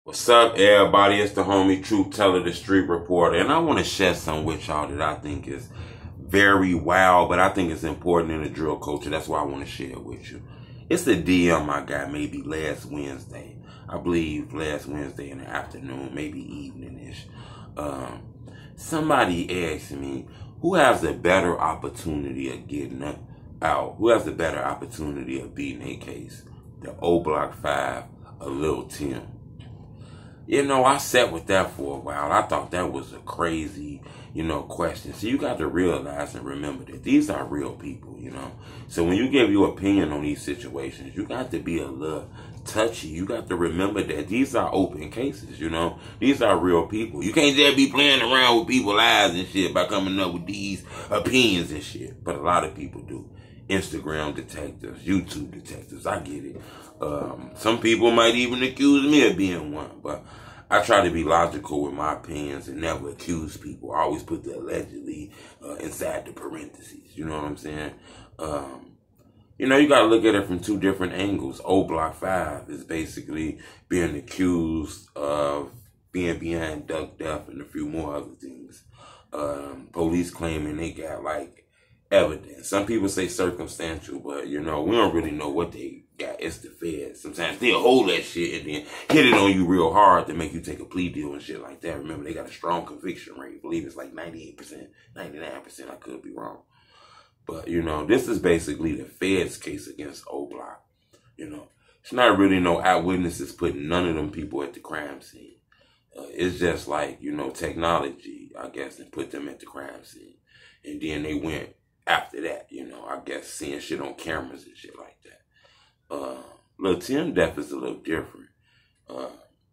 What's up, everybody? It's the homie Truth Teller, the Street Reporter, and I want to share something with y'all that I think is very wild, but I think it's important in the drill culture. That's why I want to share it with you. It's a DM I got maybe last Wednesday. I believe last Wednesday in the afternoon, maybe evening-ish. Somebody asked me, who has a better opportunity of getting out? Who has a better opportunity of beating a case? The Oblock 5 or Lil Tim? You know, I sat with that for a while. I thought that was a crazy, question. So you got to realize and remember that these are real people, So when you give your opinion on these situations, you got to be a little touchy. You got to remember that these are open cases, These are real people. You can't just be playing around with people's lives and shit by coming up with these opinions and shit. But a lot of people do. Instagram detectives, YouTube detectives, I get it. Some people might even accuse me of being one, but I try to be logical with my opinions and never accuse people. I always put the allegedly inside the parentheses. You know what I'm saying? You got to look at it from two different angles. Oblock 5 is basically being accused of being behind duck death and a few more other things. Police claiming they got evidence. Some people say circumstantial, but we don't really know what they got. It's the feds. Sometimes they'll hold that shit and then hit it on you real hard to make you take a plea deal and shit like that. Remember, they got a strong conviction rate. I believe it's 98%, 99%. I could be wrong. But, this is basically the feds case against Oblock. It's not really no eyewitnesses putting none of them people at the crime scene. It's just technology, I guess, and put them at the crime scene. And then they went after that, I guess seeing shit on cameras and shit like that. Lil Tim death is a little different.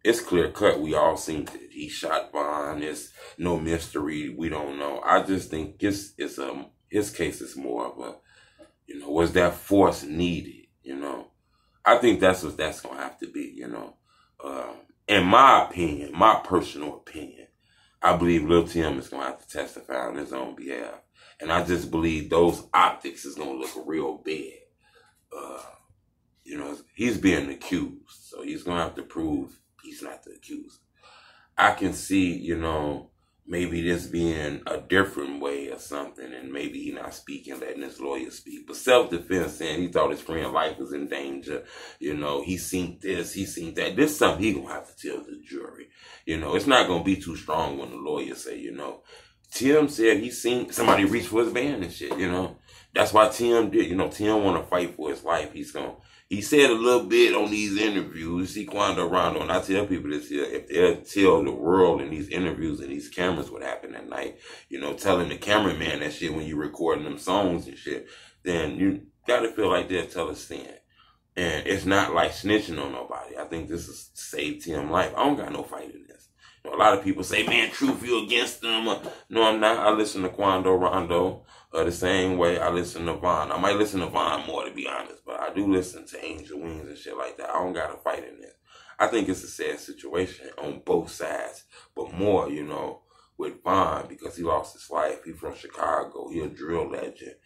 It's clear cut. We all seen that he shot Vaughn. It's no mystery. We don't know. I just think his case is more of a, was that force needed? I think that's what that's gonna have to be. In my opinion, my personal opinion, I believe Lil Tim is gonna have to testify on his own behalf. And I just believe those optics is going to look real bad. He's being accused. So he's going to have to prove he's not the accuser. I can see, maybe this being a different way or something. And maybe he not speaking, letting his lawyer speak. But self-defense, saying he thought his friend's life was in danger. He seen this, he seen that. This is something he going to have to tell the jury. It's not going to be too strong when the lawyer say, Tim said he seen somebody reach for his van and shit, That's why Tim did, Tim want to fight for his life. He said a little bit on these interviews, see Quando Rondo, and I tell people this here, if they'll tell the world in these interviews and these cameras what happened that night, telling the cameraman that shit when you recording them songs and shit, then you gotta feel like they'll tell a stand. And it's not like snitching on nobody. I think this is save Tim's life. I don't got no fight in this. A lot of people say, man, Truth, you against them. No, I'm not. I listen to Quando Rondo the same way I listen to Vaughn. I might listen to Vaughn more, to be honest, but I do listen to Angel Wings and shit like that. I don't got a fight in this. I think it's a sad situation on both sides, but more, with Vaughn, because he lost his life. He from Chicago. He a drill legend.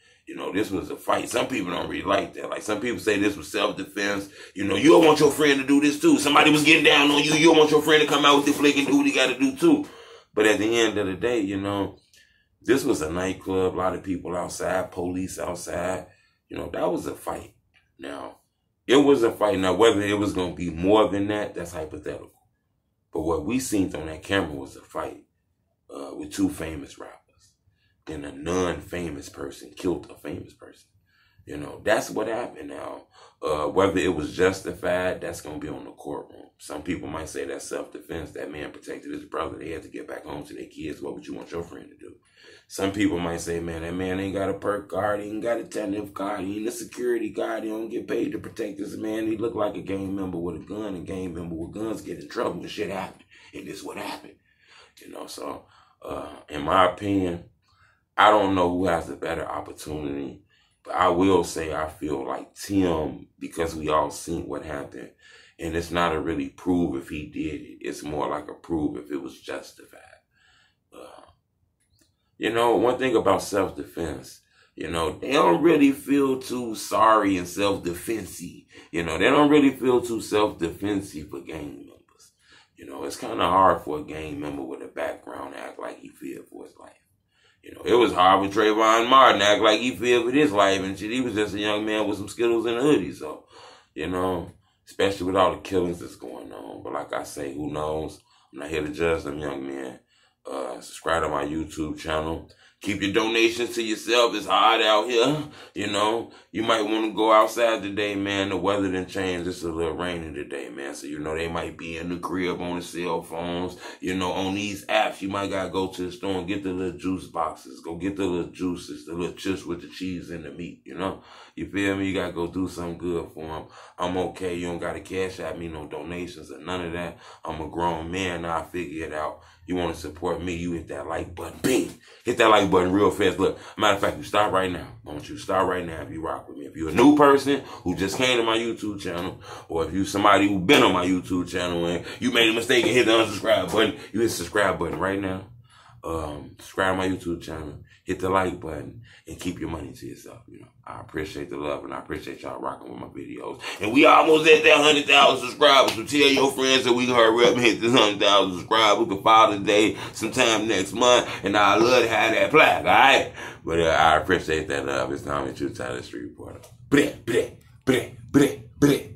This was a fight. Some people don't really like that. Like, some people say this was self-defense. You don't want your friend to do this too. Somebody was getting down on you. You don't want your friend to come out with the flick and do what he got to do too. But at the end of the day, this was a nightclub. A lot of people outside, police outside. That was a fight. Now, it was a fight. Now, whether it was going to be more than that, that's hypothetical. But what we seen on that camera was a fight with two famous rappers. And a non-famous person killed a famous person. That's what happened now. Whether it was justified, that's going to be on the courtroom. Some people might say that's self-defense. That man protected his brother. They had to get back home to their kids. What would you want your friend to do? Some people might say, man, that man ain't got a perk guard. He ain't got a tentative guard. He ain't a security guard. He don't get paid to protect this man. He look like a gang member with a gun. A gang member with guns get in trouble when shit happen. And this is what happened. So in my opinion, I don't know who has a better opportunity, but I will say I feel like Tim, because we all seen what happened, and it's not a really prove if he did it. It's more like a prove if it was justified. One thing about self-defense, they don't really feel too sorry and self-defense-y. They don't really feel too self-defense-y for gang members. You know, it's kind of hard for a gang member with a background to act like he feared for his life. You know, it was hard with Trayvon Martin to act like he feared for his life and shit. He was just a young man with some Skittles and a hoodie. So, you know, especially with all the killings that's going on. But like I say, who knows? I'm not here to judge them young men. Subscribe to my YouTube channel. Keep your donations to yourself. It's hot out here. You know, you might want to go outside today, man. The weather done changed. It's a little rainy today, man. So, you know, they might be in the crib on the cell phones. You know, on these apps, you might got to go to the store and get the little juice boxes. Go get the little juices, the little chips with the cheese and the meat, you know. You feel me? You got to go do something good for them. I'm okay. You don't got to cash at me, no donations or none of that. I'm a grown man. Now I figure it out. You want to support me, you hit that like button. Bing! Hit that like button real fast. Look, matter of fact, you stop right now. I want you to start right now if you rock with me. If you're a new person who just came to my YouTube channel, or if you're somebody who been on my YouTube channel and you made a mistake and hit the unsubscribe button, you hit the subscribe button right now. Subscribe to my YouTube channel, hit the like button, and keep your money to yourself. You know, I appreciate the love and I appreciate y'all rocking with my videos. And we almost at that 100,000 subscribers. So tell your friends that we can hurry up and hit this 100,000 subscribers. We can file today, sometime next month, and I love to have that plaque. All right, but I appreciate that love. It's time to True Tyler Street Reporter. Bleh, bleh, bleh, bleh, bleh.